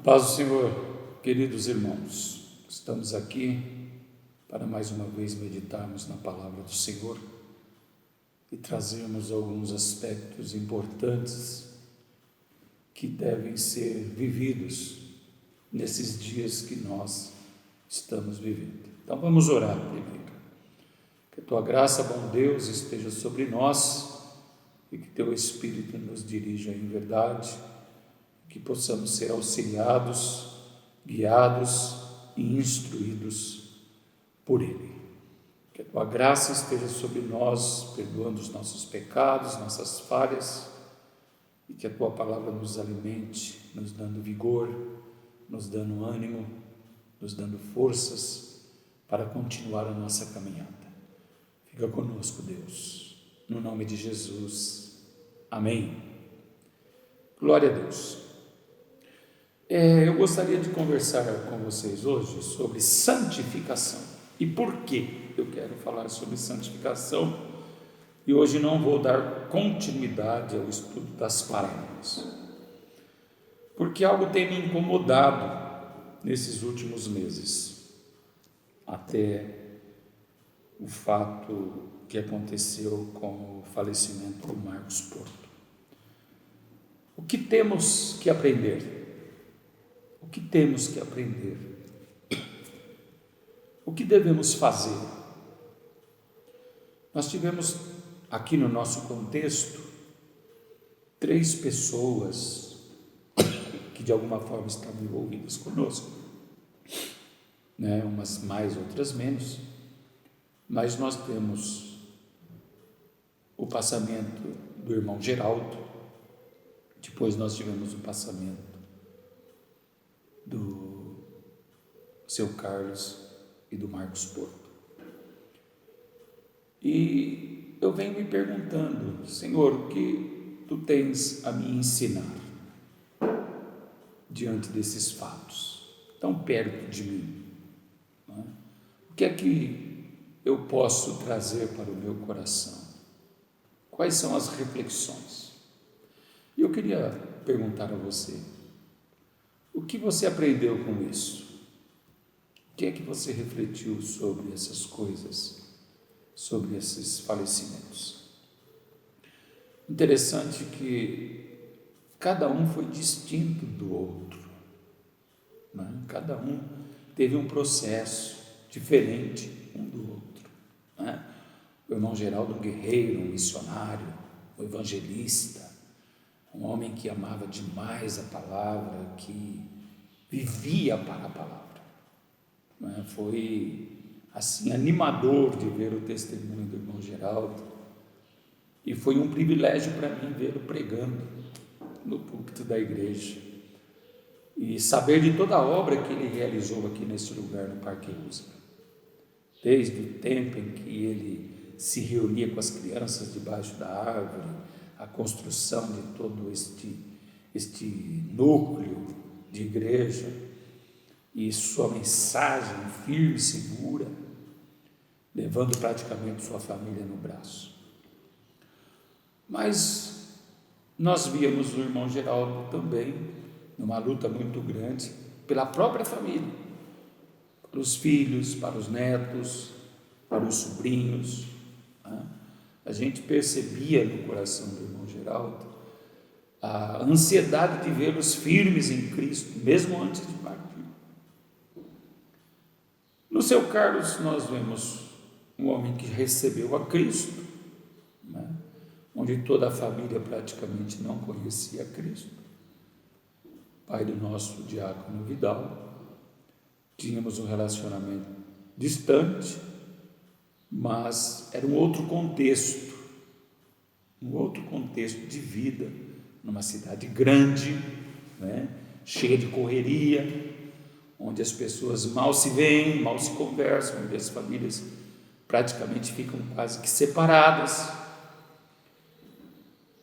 Paz do Senhor, queridos irmãos, estamos aqui para mais uma vez meditarmos na palavra do Senhor e trazermos alguns aspectos importantes que devem ser vividos nesses dias que nós estamos vivendo. Então vamos orar primeiro. Que a tua graça, bom Deus, esteja sobre nós e que teu Espírito nos dirija em verdade, que possamos ser auxiliados, guiados e instruídos por Ele. Que a tua graça esteja sobre nós, perdoando os nossos pecados, nossas falhas, e que a tua palavra nos alimente, nos dando vigor, nos dando ânimo, nos dando forças para continuar a nossa caminhada. Fica conosco, Deus, no nome de Jesus. Amém. Glória a Deus. Eu gostaria de conversar com vocês hoje sobre santificação. E por que eu quero falar sobre santificação? E hoje não vou dar continuidade ao estudo das parábolas, porque algo tem me incomodado nesses últimos meses, até o fato que aconteceu com o falecimento do Marcos Porto. O que temos que aprender? O que temos que aprender? O que devemos fazer? Nós tivemos aqui no nosso contexto 3 pessoas que de alguma forma estavam envolvidas conosco, umas mais, outras menos, mas nós temos o passamento do irmão Geraldo, depois nós tivemos o passamento do seu Carlos e do Marcos Porto. E eu venho me perguntando, Senhor, o que tu tens a me ensinar diante desses fatos, tão perto de mim? O que é que eu posso trazer para o meu coração? Quais são as reflexões? E eu queria perguntar a você, o que você aprendeu com isso? O que é que você refletiu sobre essas coisas, sobre esses falecimentos? Interessante que cada um foi distinto do outro, Cada um teve um processo diferente um do outro, O irmão Geraldo, um guerreiro, um missionário, um evangelista, um homem que amava demais a palavra, que vivia para a palavra. Foi assim animador de ver o testemunho do irmão Geraldo, e foi um privilégio para mim vê-lo pregando no púlpito da igreja e saber de toda a obra que ele realizou aqui nesse lugar no Parque USP, desde o tempo em que ele se reunia com as crianças debaixo da árvore, a construção de todo este núcleo de igreja, e sua mensagem firme e segura, levando praticamente sua família no braço. Mas nós víamos o irmão Geraldo também numa luta muito grande pela própria família, para os filhos, para os netos, para os sobrinhos. A gente percebia no coração do irmão Geraldo a ansiedade de vê-los firmes em Cristo, mesmo antes de partir. No seu Carlos, nós vemos um homem que recebeu a Cristo, onde toda a família praticamente não conhecia Cristo, pai do nosso diácono Vidal. Tínhamos um relacionamento distante, mas era um outro contexto de vida, numa cidade grande, cheia de correria, onde as pessoas mal se veem, mal se conversam, onde as famílias praticamente ficam quase que separadas.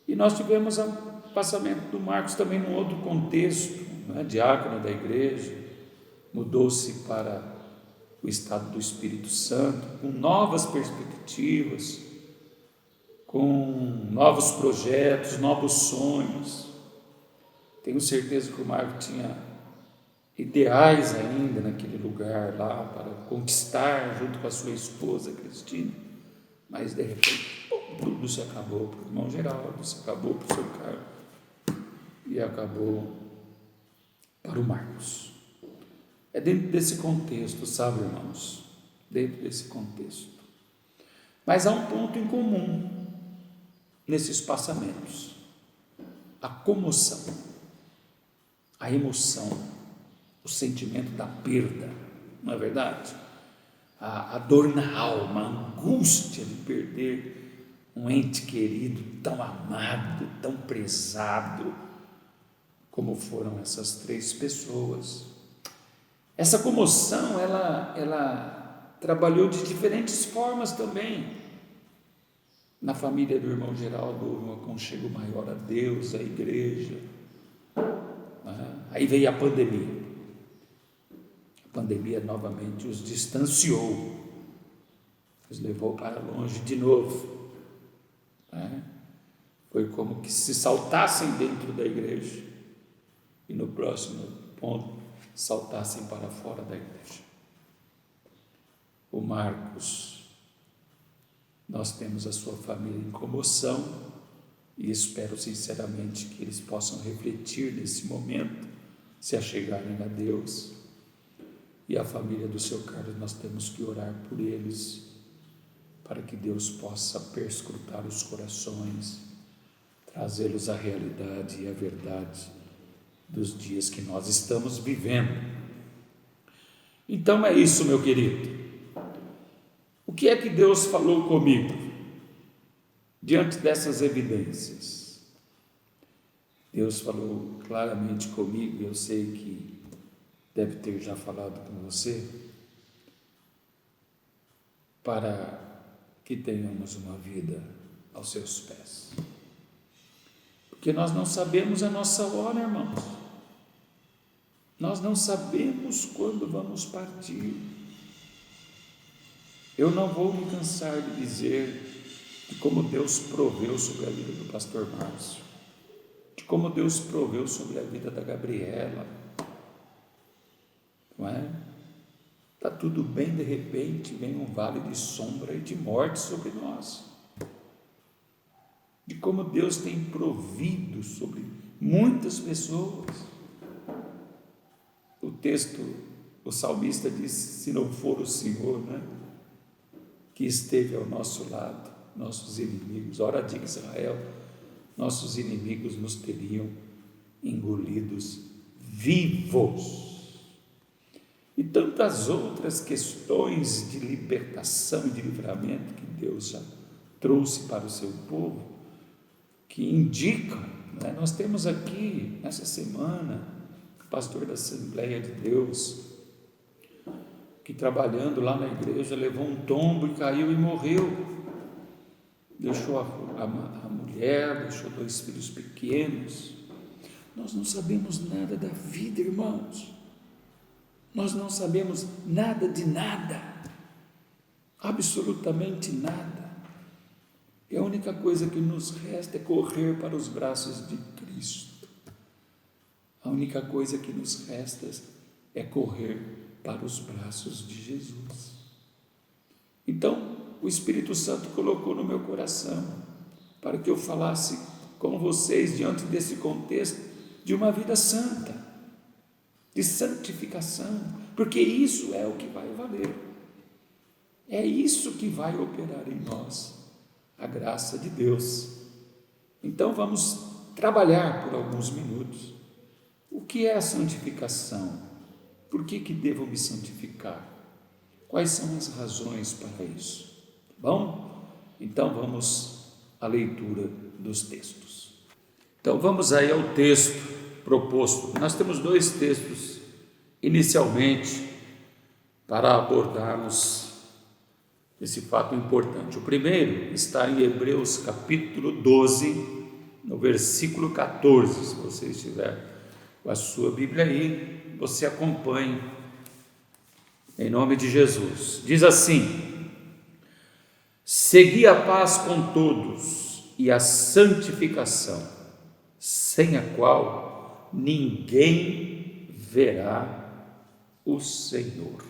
E nós tivemos o passamento do Marcos também num outro contexto, diácono da igreja, mudou-se para o estado do Espírito Santo, com novas perspectivas, com novos projetos, novos sonhos. Tenho certeza que o Marcos tinha ideais ainda naquele lugar lá para conquistar junto com a sua esposa Cristina, mas de repente tudo se acabou para o irmão Geraldo, se acabou para o seu Carlos e acabou para o Marcos. É dentro desse contexto, sabe, irmãos? Dentro desse contexto. Mas há um ponto em comum nesses passamentos: a comoção, a emoção, o sentimento da perda, não é verdade? A dor na alma, a angústia de perder um ente querido tão amado, tão prezado, como foram essas 3 pessoas. Essa comoção, ela trabalhou de diferentes formas também. Na família do irmão Geraldo, um aconchego maior a Deus, à igreja. Aí veio a pandemia. A pandemia novamente os distanciou, os levou para longe de novo. Foi como que se saltassem dentro da igreja e no próximo ponto saltassem para fora da igreja. O Marcos, nós temos a sua família em comoção e espero sinceramente que eles possam refletir nesse momento, se achegarem a Deus. E a família do seu Carlos, nós temos que orar por eles, para que Deus possa perscrutar os corações, trazê-los à realidade e à verdade dos dias que nós estamos vivendo. Então é isso, meu querido. O que é que Deus falou comigo diante dessas evidências? Deus falou claramente comigo, eu sei que deve ter já falado com você, para que tenhamos uma vida aos seus pés. Porque nós não sabemos a nossa hora, irmãos. Nós não sabemos quando vamos partir. Eu não vou me cansar de dizer de como Deus proveu sobre a vida do pastor Márcio, de como Deus proveu sobre a vida da Gabriela, não é? Está tudo bem, de repente vem um vale de sombra e de morte sobre nós, de como Deus tem provido sobre muitas pessoas. O texto, o salmista disse: se não for o Senhor, né, que esteve ao nosso lado, nossos inimigos, ora de Israel, nossos inimigos nos teriam engolidos vivos. E tantas outras questões de libertação e de livramento que Deus já trouxe para o seu povo, que indicam, né? Nós temos aqui, nessa semana, o pastor da Assembleia de Deus, que trabalhando lá na igreja, levou um tombo e caiu e morreu. Deixou a mulher, deixou 2 filhos pequenos. Nós não sabemos nada da vida, irmãos. Nós não sabemos nada de nada, absolutamente nada. E a única coisa que nos resta é correr para os braços de Cristo. A única coisa que nos resta é correr para os braços de Jesus. Então, o Espírito Santo colocou no meu coração para que eu falasse com vocês diante desse contexto de uma vida santa, de santificação, porque isso é o que vai valer, é isso que vai operar em nós, a graça de Deus. Então vamos trabalhar por alguns minutos. O que é a santificação? Por que devo me santificar? Quais são as razões para isso? Bom, então vamos à leitura dos textos. Então vamos aí ao texto proposto. Nós temos 2 textos inicialmente para abordarmos esse fato importante. O primeiro está em Hebreus capítulo 12, no versículo 14. Se você estiver com a sua Bíblia aí, você acompanhe em nome de Jesus. Diz assim: segui a paz com todos e a santificação, sem a qual ninguém verá o Senhor.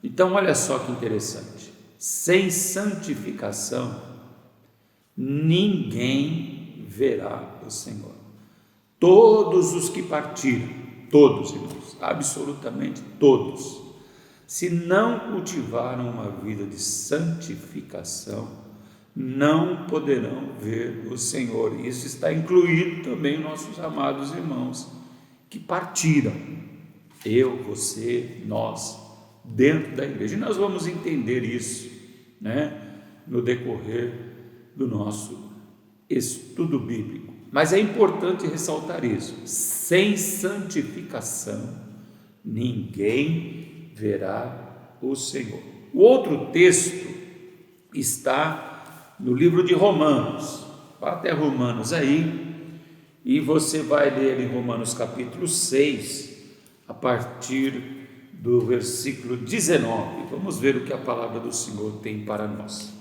Então, olha só que interessante. Sem santificação, ninguém verá o Senhor. Todos os que partiram, todos, irmãos, absolutamente todos, se não cultivaram uma vida de santificação, não poderão ver o Senhor. Isso está incluído também nossos amados irmãos que partiram. Eu, você, nós, dentro da igreja. E nós vamos entender isso, no decorrer do nosso estudo bíblico. Mas é importante ressaltar isso: sem santificação, ninguém verá o Senhor. O outro texto está no livro de Romanos. Vá até Romanos aí, e você vai ler em Romanos capítulo 6, a partir do versículo 19. Vamos ver o que a palavra do Senhor tem para nós.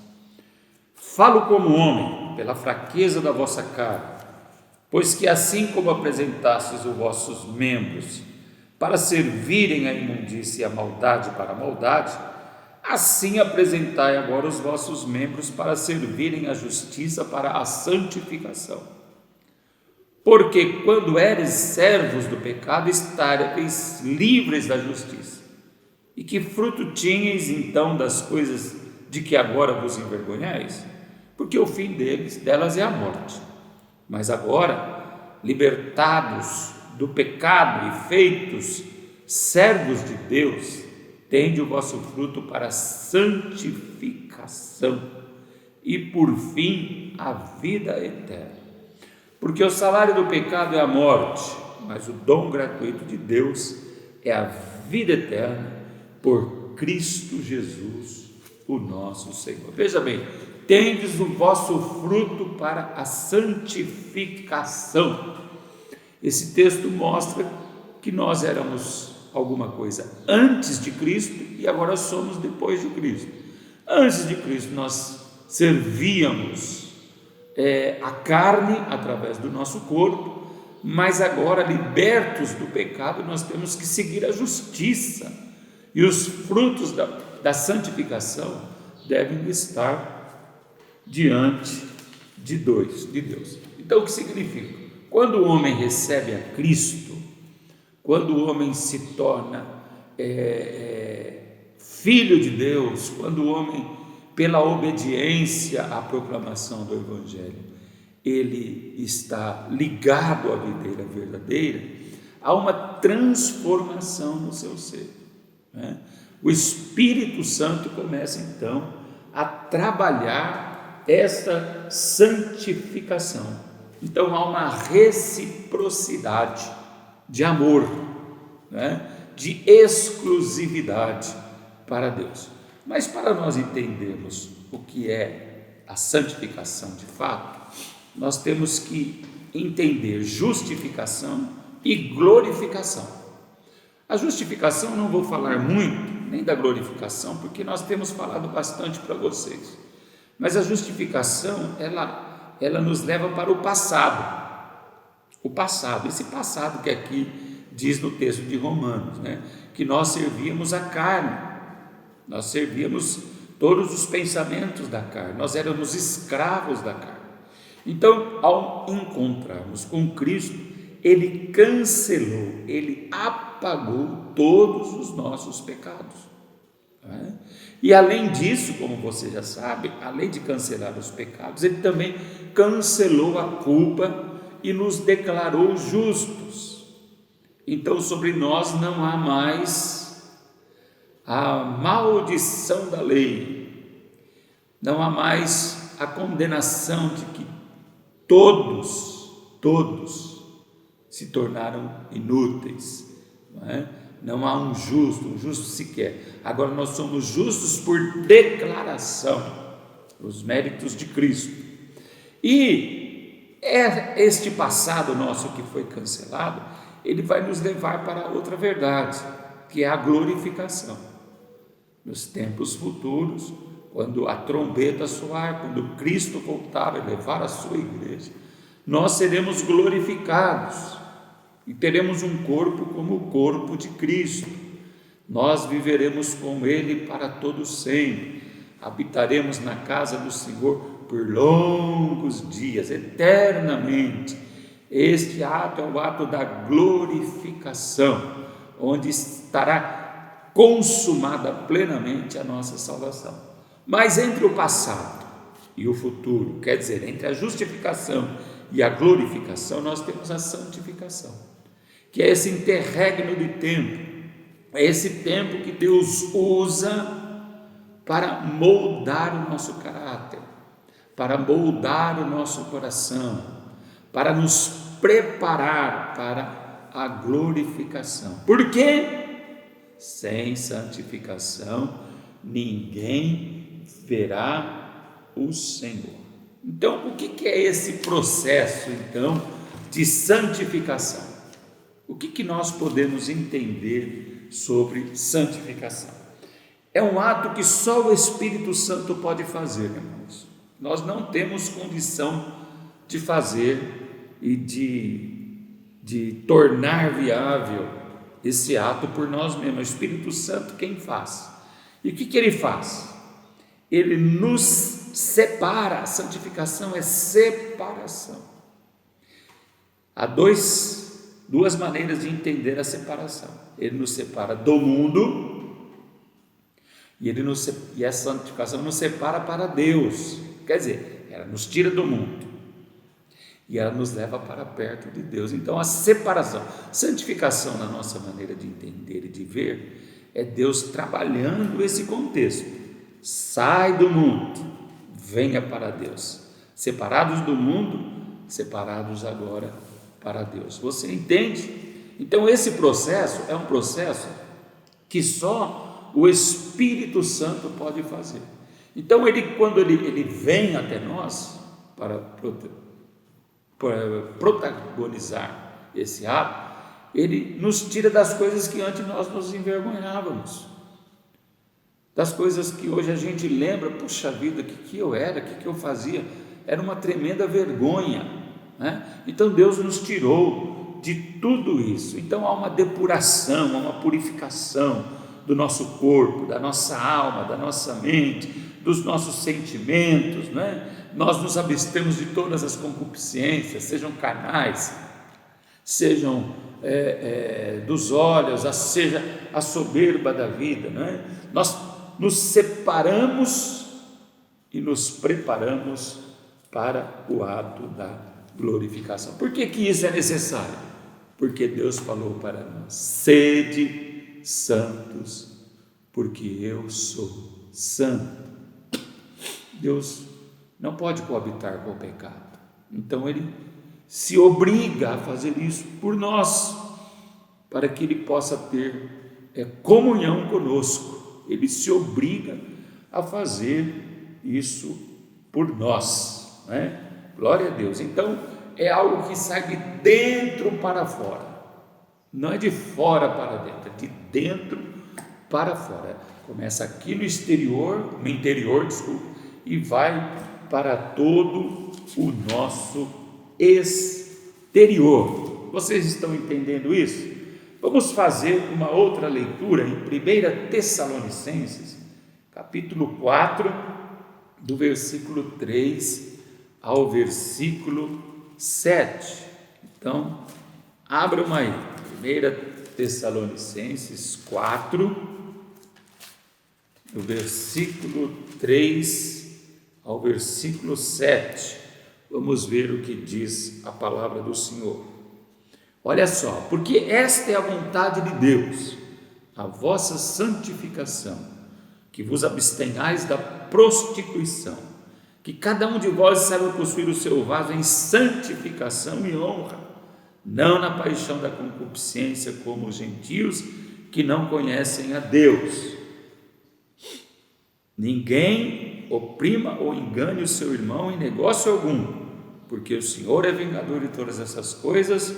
Falo como homem, pela fraqueza da vossa carne, pois que assim como apresentastes os vossos membros para servirem à imundícia e à maldade para a maldade, assim apresentai agora os vossos membros para servirem à justiça para a santificação. Porque quando eres servos do pecado, estáreis livres da justiça. E que fruto tinhais então das coisas de que agora vos envergonhais? Porque o fim delas é a morte. Mas agora, libertados do pecado e feitos servos de Deus, tende o vosso fruto para a santificação e por fim a vida eterna. Porque o salário do pecado é a morte, mas o dom gratuito de Deus é a vida eterna por Cristo Jesus, o nosso Senhor. Veja bem, tendes o vosso fruto para a santificação. Esse texto mostra que nós éramos alguma coisa antes de Cristo e agora somos depois de Cristo. Antes de Cristo nós servíamos a carne através do nosso corpo, mas agora, libertos do pecado, nós temos que seguir a justiça, e os frutos da santificação devem estar diante de Deus. Então, o que significa? Quando o homem recebe a Cristo, quando o homem se torna filho de Deus, quando o homem, pela obediência à proclamação do Evangelho, ele está ligado à videira verdadeira, há uma transformação no seu ser. O Espírito Santo começa então a trabalhar essa santificação. Então há uma reciprocidade de amor, de exclusividade para Deus. Mas para nós entendermos o que é a santificação de fato, nós temos que entender justificação e glorificação. A justificação não vou falar muito, nem da glorificação, porque nós temos falado bastante para vocês. Mas a justificação, ela nos leva para o passado. Esse passado que aqui diz no texto de Romanos, que nós servíamos a carne. Nós servíamos todos os pensamentos da carne, nós éramos escravos da carne. Então, ao encontrarmos com Cristo, Ele cancelou, Ele apagou todos os nossos pecados. E além disso, como você já sabe, além de cancelar os pecados, Ele também cancelou a culpa e nos declarou justos. Então, sobre nós não há mais a maldição da lei, não há mais a condenação de que todos se tornaram inúteis, não há um justo sequer. Agora nós somos justos por declaração, os méritos de Cristo. E este passado nosso que foi cancelado, ele vai nos levar para outra verdade, que é a glorificação. Nos tempos futuros, quando a trombeta soar, quando Cristo voltar a levar a sua igreja, nós seremos glorificados. e teremos um corpo como o corpo de Cristo. Nós viveremos com Ele para todo sempre, habitaremos na casa do Senhor por longos dias, eternamente. Este ato é o ato da glorificação, onde estará consumada plenamente a nossa salvação. Mas entre o passado e o futuro, quer dizer, entre a justificação e a glorificação, nós temos a santificação, que é esse interregno de tempo, é esse tempo que Deus usa para moldar o nosso caráter, para moldar o nosso coração, para nos preparar para a glorificação. Por quê? Sem santificação ninguém verá o Senhor. Então, o que é esse processo, então, de santificação? O que nós podemos entender sobre santificação? É um ato que só o Espírito Santo pode fazer, irmãos. Nós não temos condição de fazer e de tornar viável esse ato por nós mesmos. O Espírito Santo quem faz. E o que ele faz? Ele nos separa. A santificação é separação. Há duas maneiras de entender a separação. Ele nos separa do mundo e a santificação nos separa para Deus. Quer dizer, ela nos tira do mundo e ela nos leva para perto de Deus. Então a separação, santificação na nossa maneira de entender e de ver, é Deus trabalhando esse contexto. Sai do mundo, venha para Deus. Separados do mundo, separados agora para Deus. Você entende? Então esse processo é um processo que só o Espírito Santo pode fazer. Então quando ele vem até nós para protagonizar esse ato, ele nos tira das coisas que antes nós nos envergonhávamos, das coisas que hoje a gente lembra, puxa vida, o que eu era, o que eu fazia, era uma tremenda vergonha, né? Então Deus nos tirou de tudo isso. Então há uma depuração, há uma purificação do nosso corpo, da nossa alma, da nossa mente, dos nossos sentimentos, né? Nós nos abstemos de todas as concupiscências, sejam carnais, sejam dos olhos, seja a soberba da vida, né? Nós nos separamos e nos preparamos para o ato da glorificação. Por que isso é necessário? Porque Deus falou para nós: sede santos, porque eu sou santo. Deus não pode coabitar com o pecado, então Ele se obriga a fazer isso por nós, para que Ele possa ter comunhão conosco. Ele se obriga a fazer isso por nós, né? Glória a Deus. Então é algo que sai de dentro para fora, não é de fora para dentro, é de dentro para fora. Começa aqui no interior, e vai para todo o nosso exterior. Vocês estão entendendo isso? Vamos fazer uma outra leitura em 1 Tessalonicenses, capítulo 4, do versículo 3 ao versículo 7. Então, abram aí, 1 Tessalonicenses 4, do versículo 3 ao versículo 7, vamos ver o que diz a palavra do Senhor. Olha só: porque esta é a vontade de Deus, a vossa santificação, que vos abstenhais da prostituição, que cada um de vós saiba possuir o seu vaso em santificação e honra, não na paixão da concupiscência como os gentios que não conhecem a Deus. Ninguém oprima ou engane o seu irmão em negócio algum, porque o Senhor é vingador de todas essas coisas,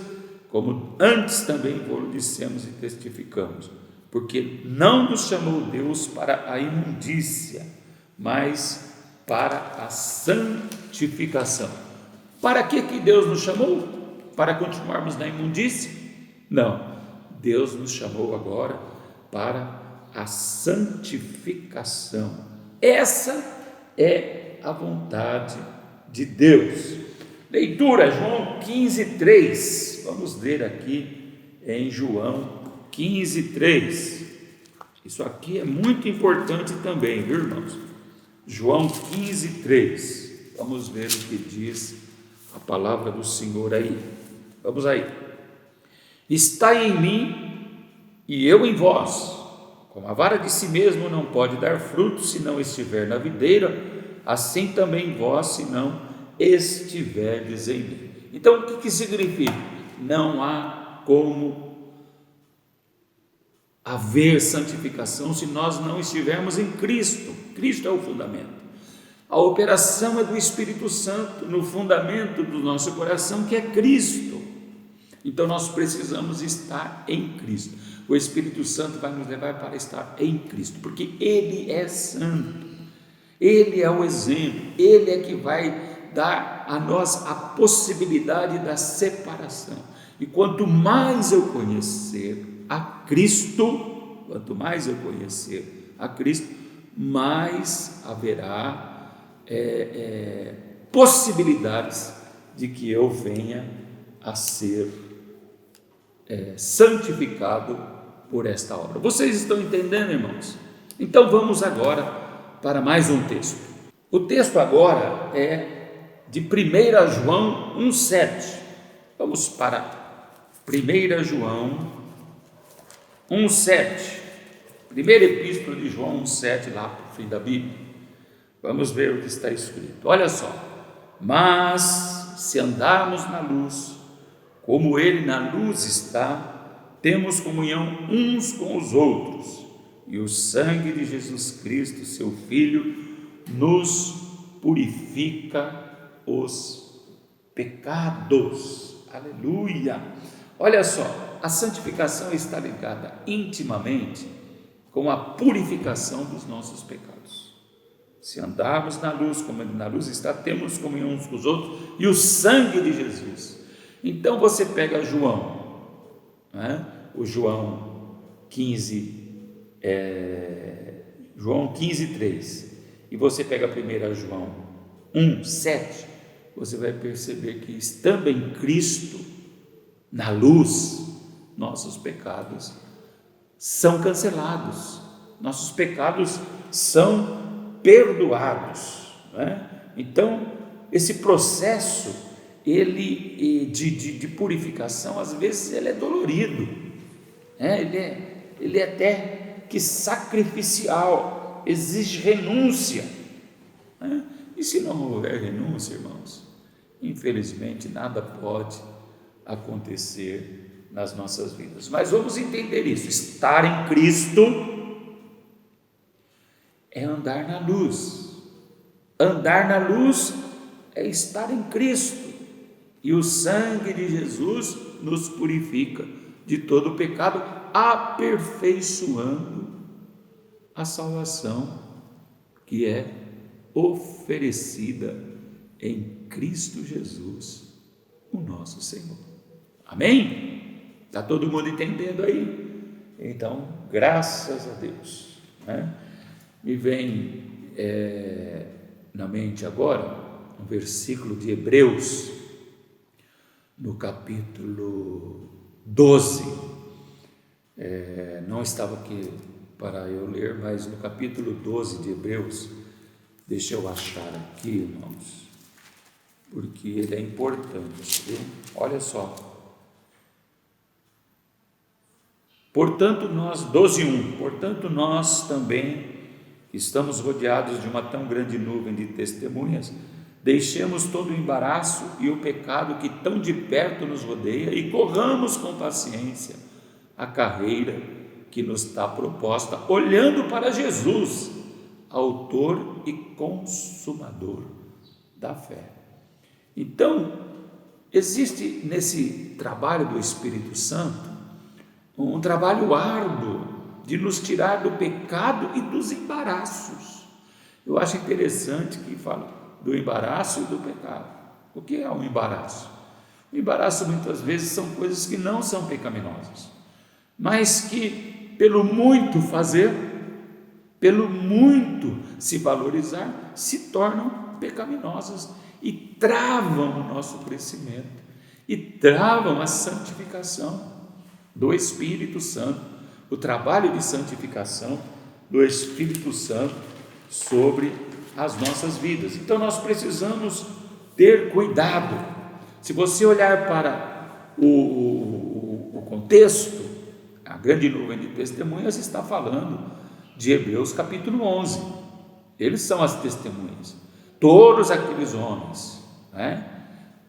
como antes também vos dissemos e testificamos, porque não nos chamou Deus para a imundícia, mas para a santificação. Para que Deus nos chamou? Para continuarmos na imundícia? Não, Deus nos chamou agora para a santificação. Essa é a vontade de Deus. Leitura, João 15:3. Vamos ler aqui em João 15:3. Isso aqui é muito importante também, viu, irmãos? João 15:3. Vamos ver o que diz a palavra do Senhor aí. Vamos aí. Está em mim e eu em vós. Como a vara de si mesmo não pode dar fruto se não estiver na videira, assim também vós, se não estiverdes em mim. Então, o que significa? Não há como haver santificação se nós não estivermos em Cristo. Cristo é o fundamento. A operação é do Espírito Santo no fundamento do nosso coração, que é Cristo. Então nós precisamos estar em Cristo. O Espírito Santo vai nos levar para estar em Cristo, porque Ele é santo, Ele é o exemplo, Ele é que vai dar a nós a possibilidade da separação. E quanto mais eu conhecer a Cristo, mais haverá possibilidades de que eu venha a ser santificado por esta obra. Vocês estão entendendo, irmãos? Então vamos agora para mais um texto. O texto agora é de 1 João 1,7. Vamos para 1 João 1,7. Primeira epístola de João 1,7, lá para o fim da Bíblia. Vamos ver o que está escrito. Olha só. Mas se andarmos na luz, como Ele na luz está, temos comunhão uns com os outros, e o sangue de Jesus Cristo, seu Filho, nos purifica os pecados. Aleluia! Olha só, a santificação está ligada intimamente com a purificação dos nossos pecados. Se andarmos na luz, como Ele na luz está, temos comunhão uns com os outros, e o sangue de Jesus. Então você pega João, o João 15:3, e você pega 1 João 1:7, você vai perceber que estando em Cristo, na luz, nossos pecados são cancelados, nossos pecados são perdoados, Então esse processo de purificação, às vezes ele é dolorido, ele é até que sacrificial, exige renúncia, e se não houver renúncia, irmãos, infelizmente nada pode acontecer nas nossas vidas. Mas vamos entender isso. Estar em Cristo é andar na luz. Andar na luz é estar em Cristo. E o sangue de Jesus nos purifica de todo o pecado, aperfeiçoando a salvação que é oferecida em Cristo Jesus, o nosso Senhor. Amém? Está todo mundo entendendo aí? Então, graças a Deus. Me vem na mente agora um versículo de Hebreus, no capítulo 12, não estava aqui para eu ler, mas no capítulo 12 de Hebreus, deixa eu achar aqui, irmãos, porque ele é importante, viu? Olha só. Portanto, nós, 12:1, portanto, nós também, que estamos rodeados de uma tão grande nuvem de testemunhas, deixemos todo o embaraço e o pecado que tão de perto nos rodeia e corramos com paciência a carreira que nos está proposta, olhando para Jesus, autor e consumador da fé. Então, existe nesse trabalho do Espírito Santo um trabalho árduo de nos tirar do pecado e dos embaraços. Eu acho interessante que fala do embaraço e do pecado. O que é um embaraço? O embaraço muitas vezes são coisas que não são pecaminosas, mas que pelo muito fazer, pelo muito se valorizar, se tornam pecaminosas e travam o nosso crescimento, e travam a santificação do Espírito Santo, o trabalho de santificação do Espírito Santo sobre as nossas vidas. Então nós precisamos ter cuidado. Se você olhar para o contexto, a grande nuvem de testemunhas está falando de Hebreus capítulo 11. Eles são as testemunhas. Todos aqueles homens,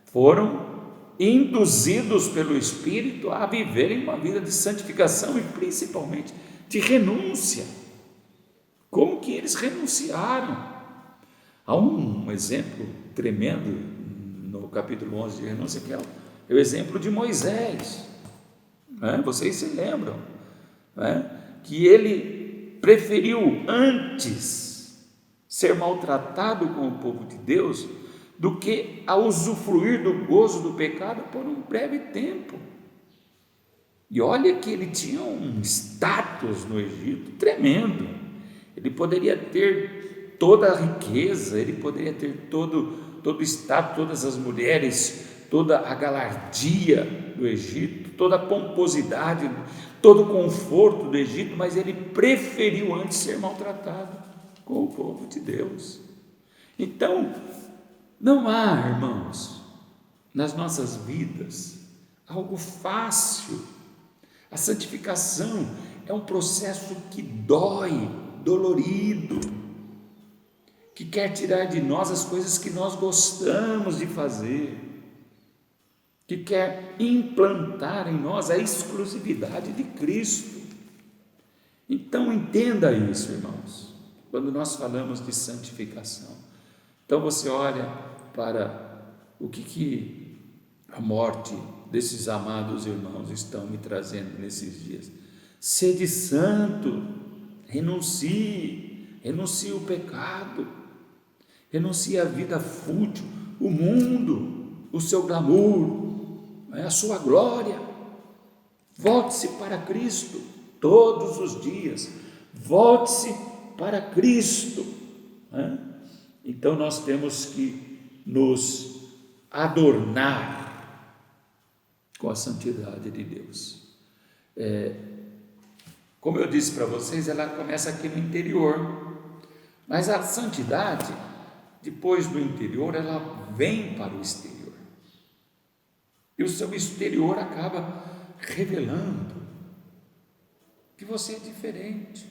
foram induzidos pelo Espírito a viverem uma vida de santificação e principalmente de renúncia. Como que eles renunciaram? Há um exemplo tremendo no capítulo 11 de renúncia, que é o exemplo de Moisés. Vocês se lembram, que ele preferiu antes ser maltratado com o povo de Deus do que a usufruir do gozo do pecado por um breve tempo. E olha que ele tinha um status no Egito tremendo. Ele poderia ter toda a riqueza, ele poderia ter todo o status, todas as mulheres, toda a galardia do Egito, toda a pomposidade, todo o conforto do Egito, mas ele preferiu antes ser maltratado com o povo de Deus. Então, não há, irmãos, nas nossas vidas algo fácil. A santificação é um processo que dói, dolorido, que quer tirar de nós as coisas que nós gostamos de fazer, que quer implantar em nós a exclusividade de Cristo. Então entenda isso, irmãos, quando nós falamos de santificação. Então você olha para o que a morte desses amados irmãos estão me trazendo nesses dias. Sede santo, renuncie o pecado, renuncie a vida fútil, o mundo, o seu glamour, a sua glória. Volte-se para Cristo todos os dias, volte-se para Cristo. Então nós temos que nos adornar com a santidade de Deus. Como eu disse para vocês, ela começa aqui no interior, mas a santidade, depois do interior, ela vem para o exterior, e o seu exterior acaba revelando que você é diferente,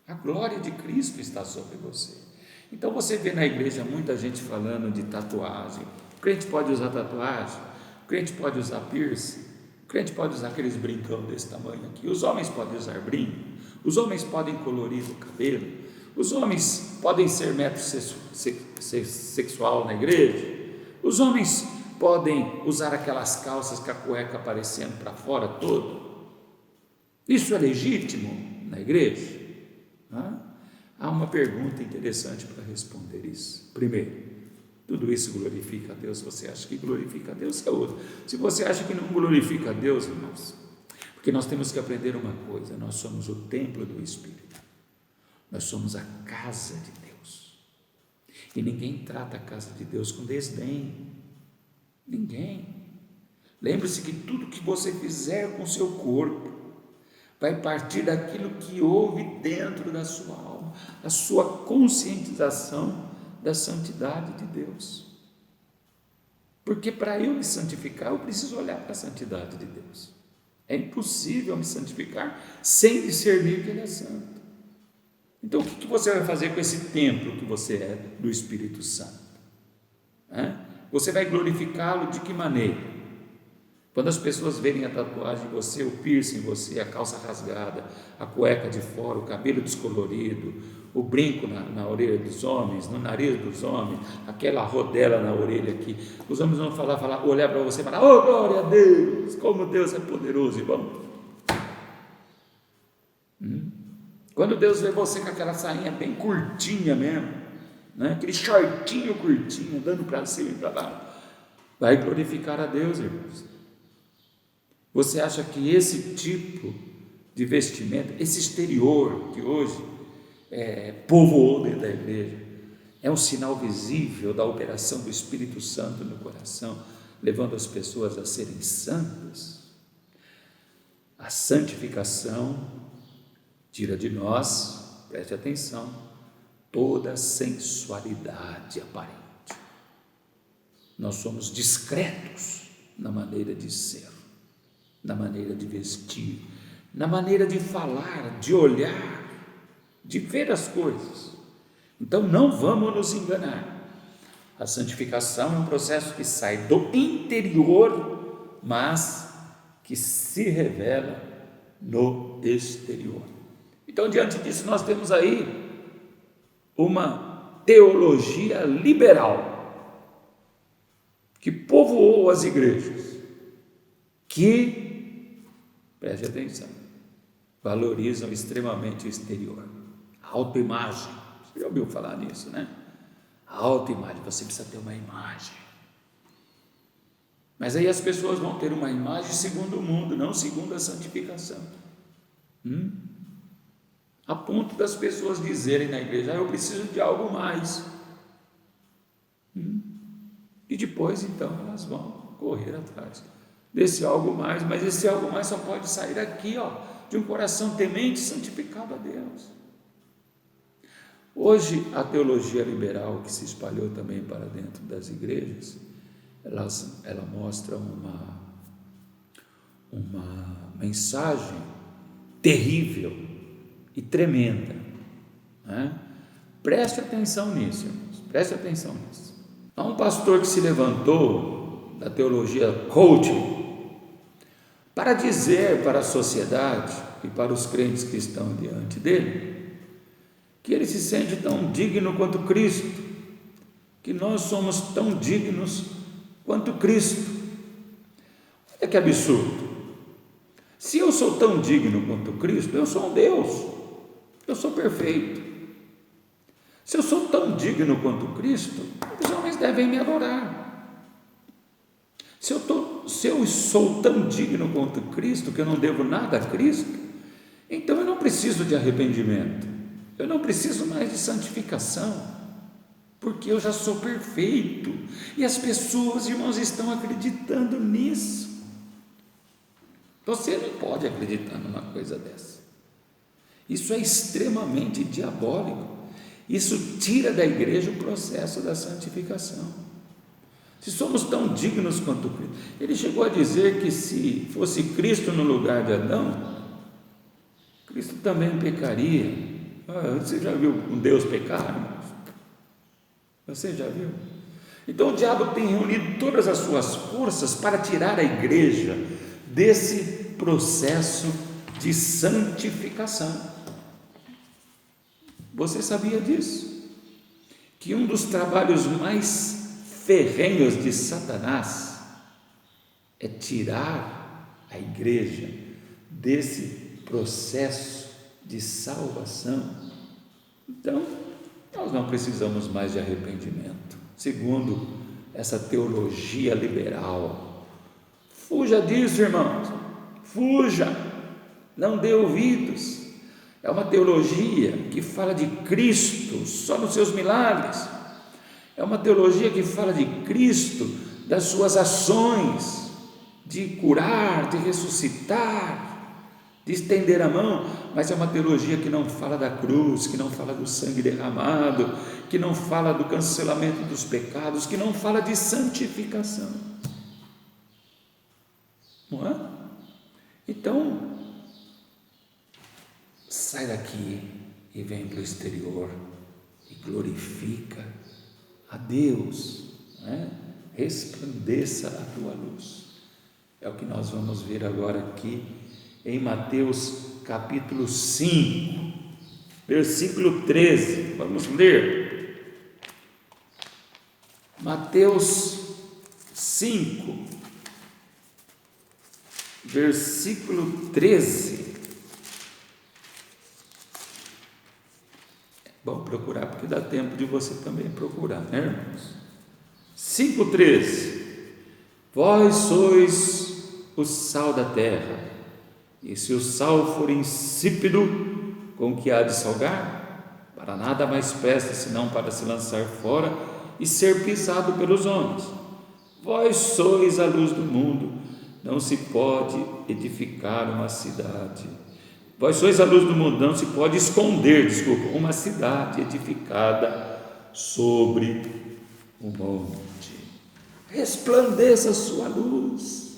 a glória de Cristo está sobre você. Então você vê na igreja muita gente falando de tatuagem. O crente pode usar tatuagem, o crente pode usar piercing, o crente pode usar aqueles brincão desse tamanho aqui, os homens podem usar brinco, os homens podem colorir o cabelo, os homens podem ser metrosexual na igreja, os homens podem usar aquelas calças com a cueca aparecendo para fora todo. Isso é legítimo na igreja? Há uma pergunta interessante para responder isso. Primeiro, tudo isso glorifica a Deus? Você acha que glorifica a Deus? É outro. Se você acha que não glorifica a Deus, irmãos, porque nós temos que aprender uma coisa: nós somos o templo do Espírito, nós somos a casa de Deus, e ninguém trata a casa de Deus com desdém, ninguém. Lembre-se que tudo que você fizer com o seu corpo vai partir daquilo que houve dentro da sua alma, a sua conscientização da santidade de Deus. Porque para eu me santificar, eu preciso olhar para a santidade de Deus. É impossível me santificar sem discernir que Ele é santo. Então, o que você vai fazer com esse templo que você é do Espírito Santo? Você vai glorificá-lo de que maneira? Quando as pessoas verem a tatuagem em você, o piercing em você, a calça rasgada, a cueca de fora, o cabelo descolorido, o brinco na orelha dos homens, no nariz dos homens, aquela rodela na orelha aqui, os homens vão olhar para você e falar: oh, glória a Deus, como Deus é poderoso e bom. Quando Deus vê você com aquela sainha bem curtinha mesmo, aquele shortinho curtinho, andando para cima e para baixo, vai glorificar a Deus, irmãos. Você acha que esse tipo de vestimenta, esse exterior que hoje povoou dentro da igreja, é um sinal visível da operação do Espírito Santo no coração, levando as pessoas a serem santas? A santificação tira de nós, preste atenção, toda sensualidade aparente. Nós somos discretos na maneira de ser, na maneira de vestir, na maneira de falar, de olhar, de ver as coisas. Então não vamos nos enganar. A santificação é um processo que sai do interior, mas que se revela no exterior. Então, diante disso, nós temos aí uma teologia liberal que povoou as igrejas, que, preste atenção, valorizam extremamente o exterior, a autoimagem. Você já ouviu falar nisso, né? A autoimagem, você precisa ter uma imagem. Mas aí as pessoas vão ter uma imagem segundo o mundo, não segundo a santificação. A ponto das pessoas dizerem na igreja: eu preciso de algo mais. E depois, então, elas vão correr atrás desse algo mais, mas esse algo mais só pode sair aqui, de um coração temente, santificado a Deus. Hoje, a teologia liberal, que se espalhou também para dentro das igrejas, ela mostra uma mensagem terrível e tremenda, né? Preste atenção nisso, irmãos, preste atenção nisso. Há um pastor que se levantou da teologia coaching para dizer para a sociedade e para os crentes que estão diante dele que ele se sente tão digno quanto Cristo, que nós somos tão dignos quanto Cristo. Olha que absurdo! Se eu sou tão digno quanto Cristo, eu sou um Deus, eu sou perfeito. Se eu sou tão digno quanto Cristo, os homens devem me adorar. Se eu sou tão digno quanto Cristo, que eu não devo nada a Cristo, então eu não preciso de arrependimento, eu não preciso mais de santificação, porque eu já sou perfeito. E as pessoas, irmãos, estão acreditando nisso. Você não pode acreditar numa coisa dessa. Isso é extremamente diabólico. Isso tira da igreja o processo da santificação. Se somos tão dignos quanto Cristo, ele chegou a dizer que se fosse Cristo no lugar de Adão, Cristo também pecaria. Você já viu um Deus pecar, irmãos? Você já viu? Então o diabo tem reunido todas as suas forças para tirar a igreja desse processo de santificação. Você sabia disso? Que um dos trabalhos mais ferrenhos de Satanás é tirar a igreja desse processo de salvação. Então, nós não precisamos mais de arrependimento, segundo essa teologia liberal. Fuja disso, irmãos, fuja, não dê ouvidos. É uma teologia que fala de Cristo só nos seus milagres, é uma teologia que fala de Cristo, das suas ações, de curar, de ressuscitar, de estender a mão, mas é uma teologia que não fala da cruz, que não fala do sangue derramado, que não fala do cancelamento dos pecados, que não fala de santificação, não é? Então, sai daqui e vem para o exterior e glorifica a Deus, né? Resplandeça a tua luz. É o que nós vamos ver agora aqui em Mateus capítulo 5, versículo 13. Vamos ler. Mateus 5, versículo 13. Vamos procurar, porque dá tempo de você também procurar, né, irmãos? 5,13. Vós sois o sal da terra, e se o sal for insípido, com que há de salgar? Para nada mais presta, senão para se lançar fora e ser pisado pelos homens. Vós sois a luz do mundo, não se pode edificar uma cidade. Vós sois a luz do mundo, não se pode esconder, uma cidade edificada sobre o monte. Resplandeça a sua luz,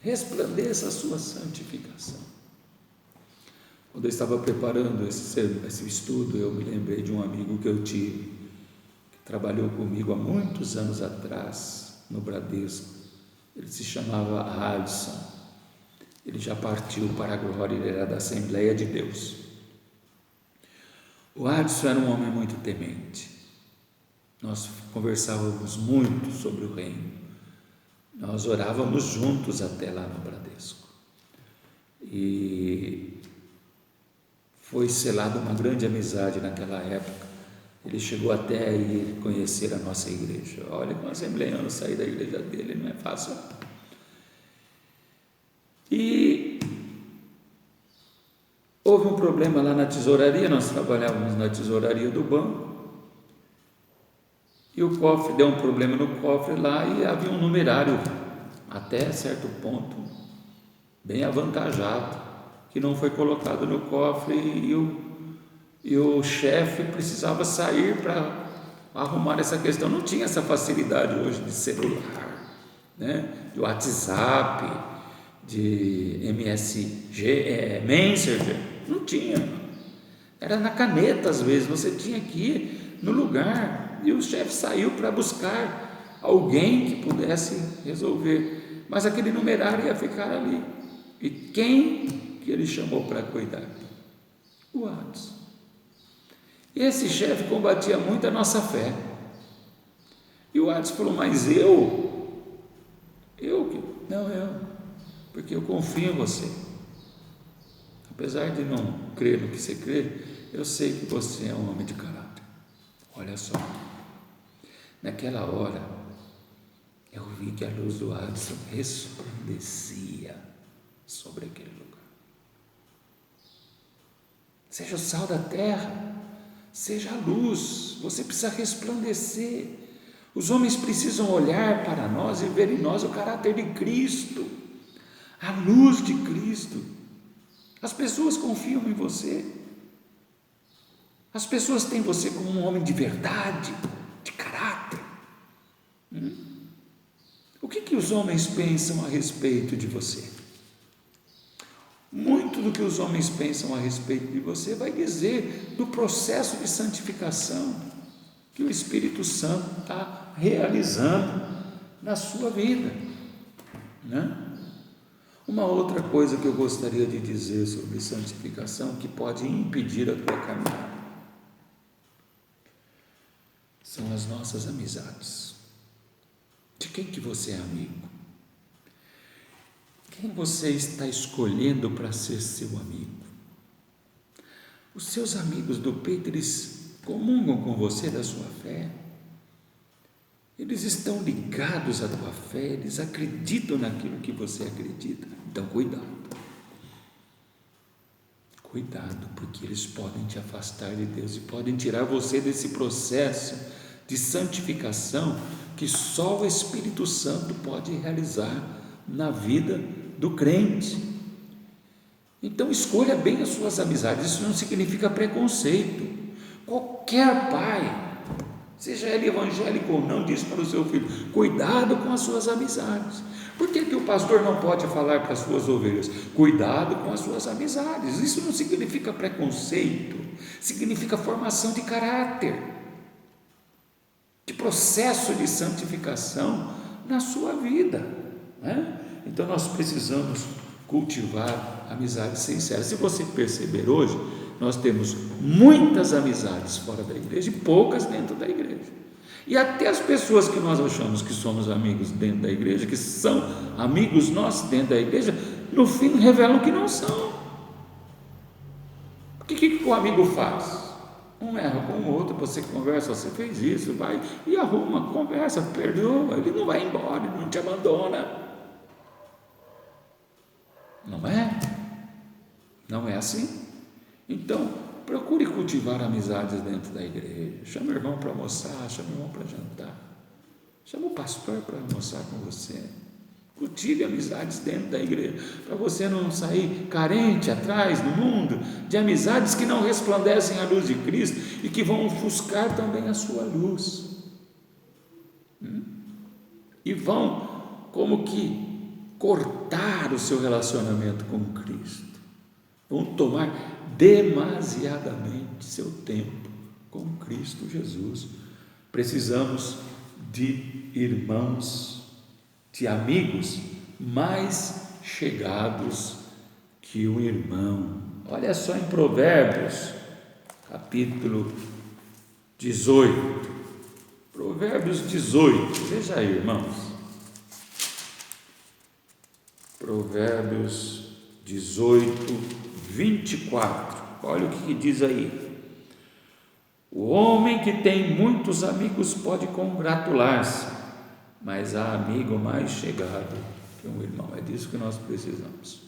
resplandeça a sua santificação. Quando eu estava preparando esse estudo, eu me lembrei de um amigo que eu tive, que trabalhou comigo há muitos anos atrás, no Bradesco. Ele se chamava Adson. Ele já partiu para a glória, ele era da Assembleia de Deus. O Adson era um homem muito temente. Nós conversávamos muito sobre o reino. Nós orávamos juntos até lá no Bradesco. E foi selada uma grande amizade naquela época. Ele chegou até a ir conhecer a nossa igreja. Olha, com o assembleiano sair da igreja dele não é fácil. E houve um problema lá na tesouraria. Nós trabalhávamos na tesouraria do banco. E o cofre, deu um problema no cofre lá e havia um numerário, até certo ponto, bem avantajado, que não foi colocado no cofre, e o chefe precisava sair para arrumar essa questão. Não tinha essa facilidade hoje de celular, né? De WhatsApp, de MSG, Messenger, não tinha. Era na caneta às vezes, você tinha que ir no lugar, e o chefe saiu para buscar alguém que pudesse resolver, mas aquele numerário ia ficar ali. E quem que ele chamou para cuidar? O Adson. Esse chefe combatia muito a nossa fé. E o Adson falou: mas porque eu confio em você. Apesar de não crer no que você crê, eu sei que você é um homem de caráter. Olha só, naquela hora eu vi que a luz do Adson resplandecia sobre aquele lugar. Seja o sal da terra, seja a luz. Você precisa resplandecer. Os homens precisam olhar para nós e ver em nós o caráter de Cristo, a luz de Cristo. As pessoas confiam em você. As pessoas têm você como um homem de verdade, de caráter. O que os homens pensam a respeito de você? Muito do que os homens pensam a respeito de você vai dizer do processo de santificação que o Espírito Santo está realizando na sua vida, né? Uma outra coisa que eu gostaria de dizer sobre santificação, que pode impedir a tua caminhada, são as nossas amizades. De quem que você é amigo? Quem você está escolhendo para ser seu amigo? Os seus amigos do peito, eles comungam com você da sua fé? Eles estão ligados à tua fé? Eles acreditam naquilo que você acredita? Então cuidado, porque eles podem te afastar de Deus e podem tirar você desse processo de santificação que só o Espírito Santo pode realizar na vida do crente. Então escolha bem as suas amizades. Isso não significa preconceito. Qualquer pai, seja ele evangélico ou não, diz para o seu filho: cuidado com as suas amizades. Por que o pastor não pode falar para as suas ovelhas: cuidado com as suas amizades? Isso não significa preconceito, significa formação de caráter, de processo de santificação na sua vida, né? Então nós precisamos cultivar amizades sinceras. Se você perceber hoje, nós temos muitas amizades fora da igreja e poucas dentro da igreja. E até as pessoas que nós achamos que somos amigos dentro da igreja, que são amigos nossos dentro da igreja, no fim revelam que não são. O que o amigo faz? Um erra com o outro, você conversa, você fez isso, vai e arruma, conversa, perdoa, ele não vai embora, ele não te abandona. Não é? Não é assim? Então, procure cultivar amizades dentro da igreja. Chama o irmão para almoçar, chama o irmão para jantar. Chama o pastor para almoçar com você. Cultive amizades dentro da igreja, para você não sair carente atrás no mundo de amizades que não resplandecem a luz de Cristo e que vão ofuscar também a sua luz. E vão como que cortar o seu relacionamento com Cristo. Vão tomar demasiadamente seu tempo com Cristo Jesus. Precisamos de irmãos, de amigos mais chegados que o irmão. Olha só em Provérbios, capítulo 18. Provérbios 18, veja aí, irmãos. Provérbios 18, 24. Olha o que diz aí. O homem que tem muitos amigos pode congratular-se, mas há amigo mais chegado que um irmão. É disso que nós precisamos,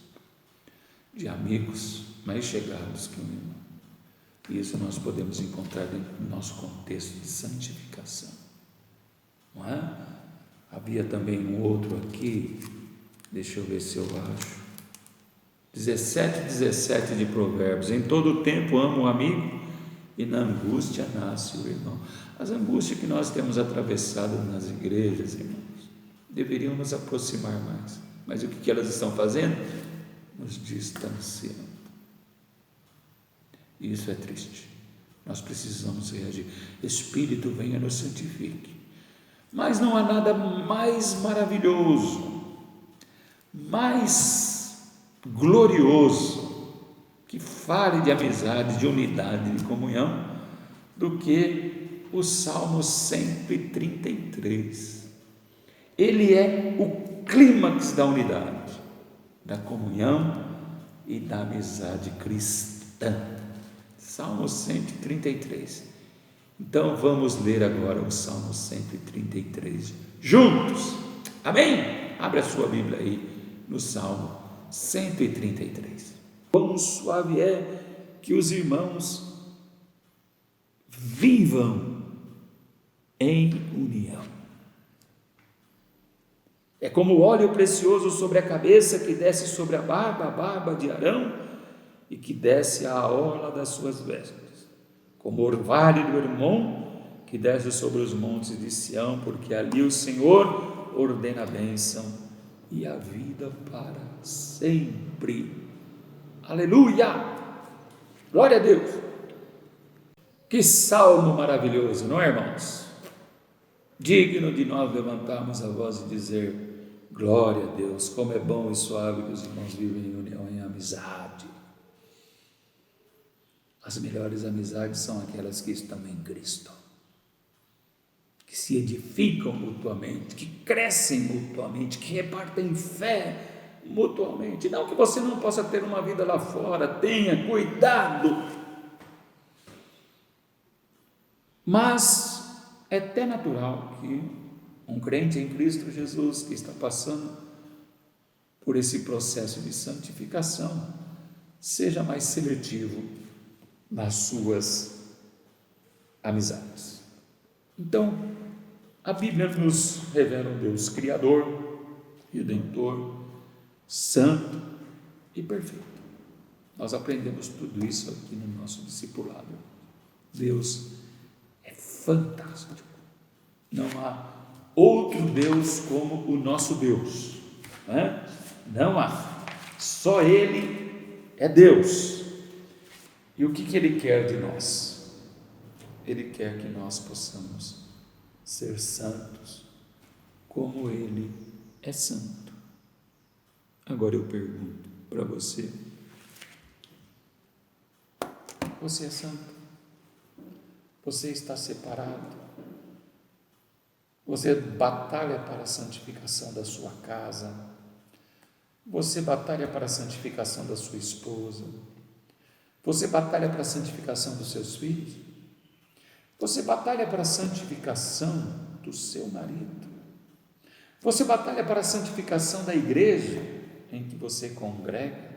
de amigos mais chegados que um irmão. E isso nós podemos encontrar dentro do nosso contexto de santificação, não é? Havia também um outro aqui, deixa eu ver se eu acho, 17 de Provérbios. Em todo o tempo amo o amigo, e na angústia nasce o irmão. As angústias que nós temos atravessado nas igrejas, irmãos, deveriam nos aproximar mais, mas o que elas estão fazendo? Nos distanciando. E isso é triste. Nós precisamos reagir. Espírito, venha nos santifique. Mas não há nada mais maravilhoso, mais glorioso, que fale de amizade, de unidade, de comunhão, do que o Salmo 133. Ele é o clímax da unidade, da comunhão e da amizade cristã. Salmo 133. Então vamos ler agora o Salmo 133 juntos. Amém? Abre a sua Bíblia aí no Salmo 133. Quão suave é que os irmãos vivam em união. É como óleo precioso sobre a cabeça que desce sobre a barba de Arão e que desce à orla das suas vestes, como o orvalho do Hermon que desce sobre os montes de Sião, porque ali o Senhor ordena a bênção e a vida para sempre. Aleluia! Glória a Deus! Que salmo maravilhoso, não é, irmãos? Digno de nós levantarmos a voz e dizer: glória a Deus, como é bom e suave que os irmãos vivem em união, em amizade. As melhores amizades são aquelas que estão em Cristo, que se edificam mutuamente, que crescem mutuamente, que repartem fé mutuamente. Não que você não possa ter uma vida lá fora, tenha cuidado, mas é até natural que um crente em Cristo Jesus que está passando por esse processo de santificação seja mais seletivo nas suas amizades. Então, a Bíblia nos revela um Deus Criador, Redentor, Santo e perfeito. Nós aprendemos tudo isso aqui no nosso discipulado. Deus é fantástico. Não há outro Deus como o nosso Deus. Não há. Só Ele é Deus. E o que Ele quer de nós? Ele quer que nós possamos ser santos, como Ele é santo. Agora eu pergunto para você: você é santo? Você está separado? Você batalha para a santificação da sua casa? Você batalha para a santificação da sua esposa? Você batalha para a santificação dos seus filhos? Você batalha para a santificação do seu marido. Você batalha para a santificação da igreja em que você congrega.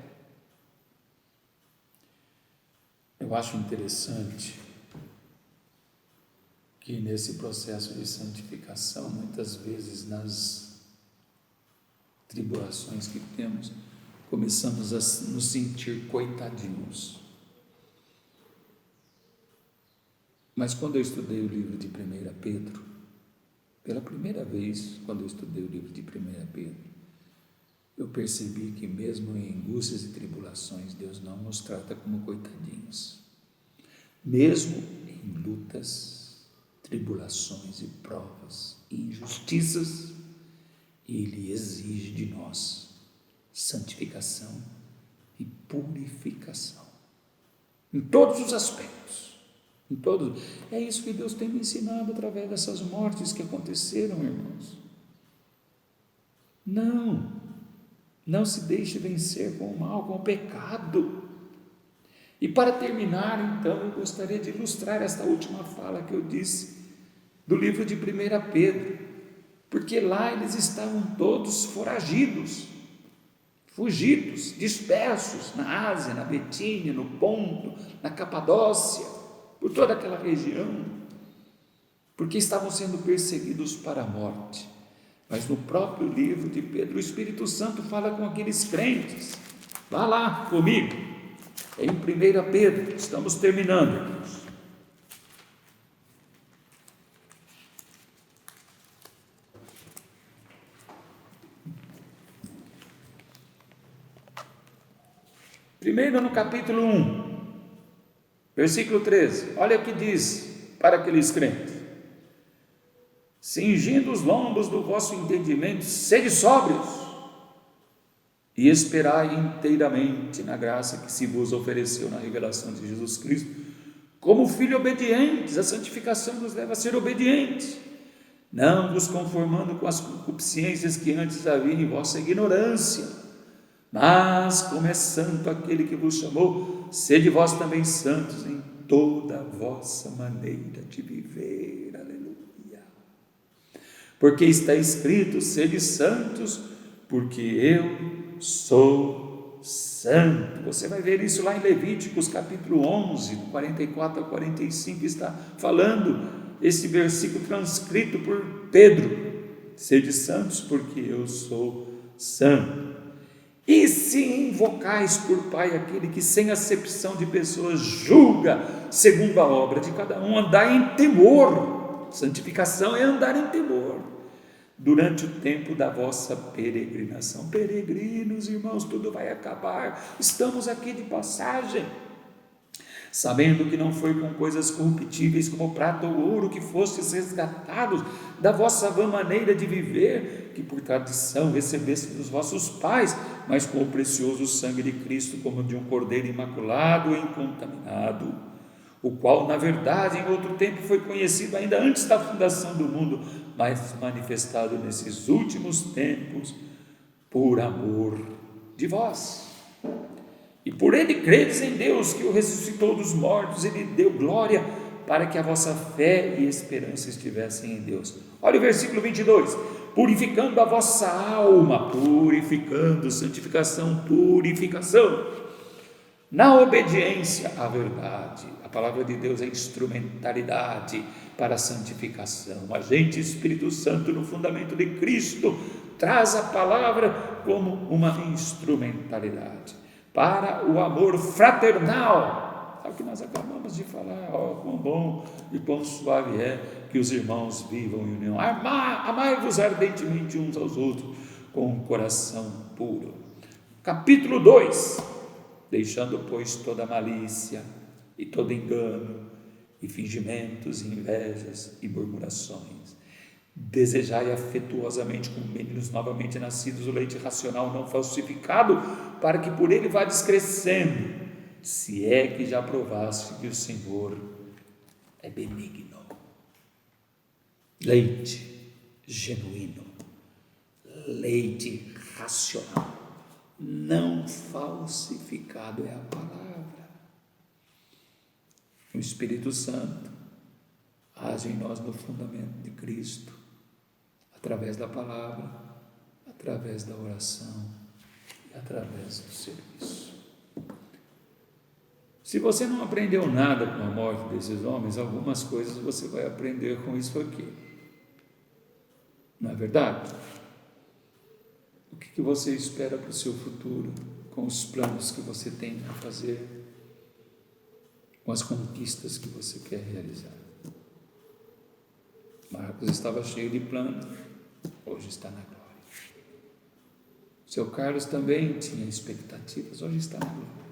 Eu acho interessante que nesse processo de santificação, muitas vezes nas tribulações que temos, começamos a nos sentir coitadinhos. Mas quando eu estudei o livro de 1 Pedro, pela primeira vez, quando eu estudei o livro de 1 Pedro, eu percebi que mesmo em angústias e tribulações, Deus não nos trata como coitadinhos. Mesmo em lutas, tribulações e provas, e injustiças, Ele exige de nós santificação e purificação, em todos os aspectos. Em todos. É isso que Deus tem me ensinado através dessas mortes que aconteceram, irmãos. Não se deixe vencer com o mal, com o pecado. E para terminar, então, eu gostaria de ilustrar esta última fala que eu disse do livro de 1 Pedro, porque lá eles estavam todos foragidos, fugidos, dispersos na Ásia, na Betínia, no Ponto, na Capadócia, por toda aquela região, porque estavam sendo perseguidos para a morte. Mas no próprio livro de Pedro, o Espírito Santo fala com aqueles crentes. Vá lá comigo, em 1 Pedro, estamos terminando, irmãos. Primeiro no capítulo 1, versículo 13, olha o que diz para aqueles crentes: cingindo os lombos do vosso entendimento, sede sóbrios, e esperai inteiramente na graça que se vos ofereceu na revelação de Jesus Cristo, como filhos obedientes. A santificação nos leva a ser obedientes, não vos conformando com as concupiscências que antes havia em vossa ignorância, mas como é santo aquele que vos chamou, sede vós também santos em toda a vossa maneira de viver. Aleluia. Porque está escrito: sede santos, porque eu sou santo. Você vai ver isso lá em Levíticos capítulo 11, do 44 ao 45, está falando esse versículo transcrito por Pedro: sede santos, porque eu sou santo. E se invocais por Pai aquele que sem acepção de pessoas julga segundo a obra de cada um, andai em temor. Santificação é andar em temor durante o tempo da vossa peregrinação. Peregrinos, irmãos, tudo vai acabar, estamos aqui de passagem, sabendo que não foi com coisas corruptíveis como prata ou ouro que fostes resgatados da vossa vã maneira de viver, que por tradição recebeste dos vossos pais, mas com o precioso sangue de Cristo, como de um cordeiro imaculado e incontaminado, o qual na verdade em outro tempo foi conhecido ainda antes da fundação do mundo, mas manifestado nesses últimos tempos por amor de vós. E por ele credes em Deus, que o ressuscitou dos mortos e lhe deu glória, para que a vossa fé e esperança estivessem em Deus. Olha o versículo 22, purificando a vossa alma, purificando, santificação, purificação, na obediência à verdade. A palavra de Deus é instrumentalidade para a santificação. O agente Espírito Santo no fundamento de Cristo traz a palavra como uma instrumentalidade para o amor fraternal. É o que nós acabamos de falar. Quão bom e quão suave é que os irmãos vivam em união. Amai-vos ardentemente uns aos outros com um coração puro. Capítulo 2, deixando pois toda malícia e todo engano e fingimentos, e invejas e murmurações, desejai afetuosamente como meninos novamente nascidos o leite racional não falsificado, para que por ele vades crescendo, se é que já provaste que o Senhor é benigno. Leite genuíno, leite racional, não falsificado, é a palavra. O Espírito Santo age em nós no fundamento de Cristo, através da palavra, através da oração e através do serviço. Se você não aprendeu nada com a morte desses homens, algumas coisas você vai aprender com isso aqui. Não é verdade? O que você espera para o seu futuro, com os planos que você tem a fazer, com as conquistas que você quer realizar? Marcos estava cheio de planos, hoje está na glória. O seu Carlos também tinha expectativas, hoje está na glória.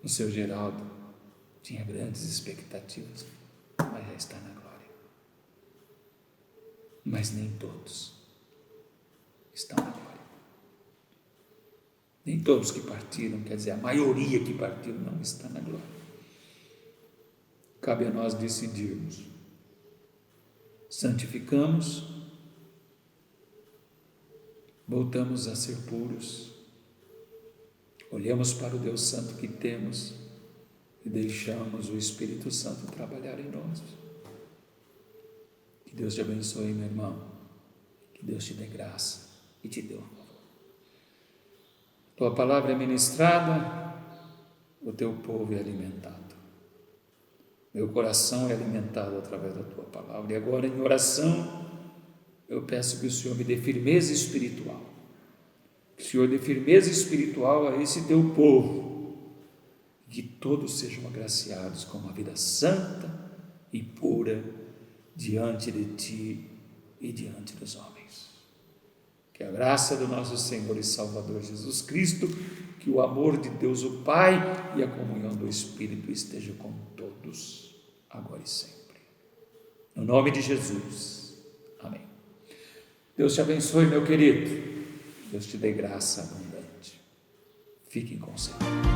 O seu Geraldo tinha grandes expectativas, mas já está na glória. Mas nem todos estão na glória. Nem todos que partiram, quer dizer, a maioria que partiu não está na glória. Cabe a nós decidirmos. Santificamos, voltamos a ser puros, olhamos para o Deus Santo que temos e deixamos o Espírito Santo trabalhar em nós. Que Deus te abençoe, meu irmão. Que Deus te dê graça e te dê amor. Tua palavra é ministrada, o teu povo é alimentado. Meu coração é alimentado através da tua palavra. E agora, em oração, eu peço que o Senhor me dê firmeza espiritual. Que o Senhor dê firmeza espiritual a esse teu povo. Que todos sejam agraciados com uma vida santa e pura diante de ti e diante dos homens. Que a graça do nosso Senhor e Salvador Jesus Cristo, que o amor de Deus o Pai e a comunhão do Espírito esteja com todos, agora e sempre. No nome de Jesus. Amém. Deus te abençoe, meu querido. Deus te dê graça abundante. Fiquem com o Senhor.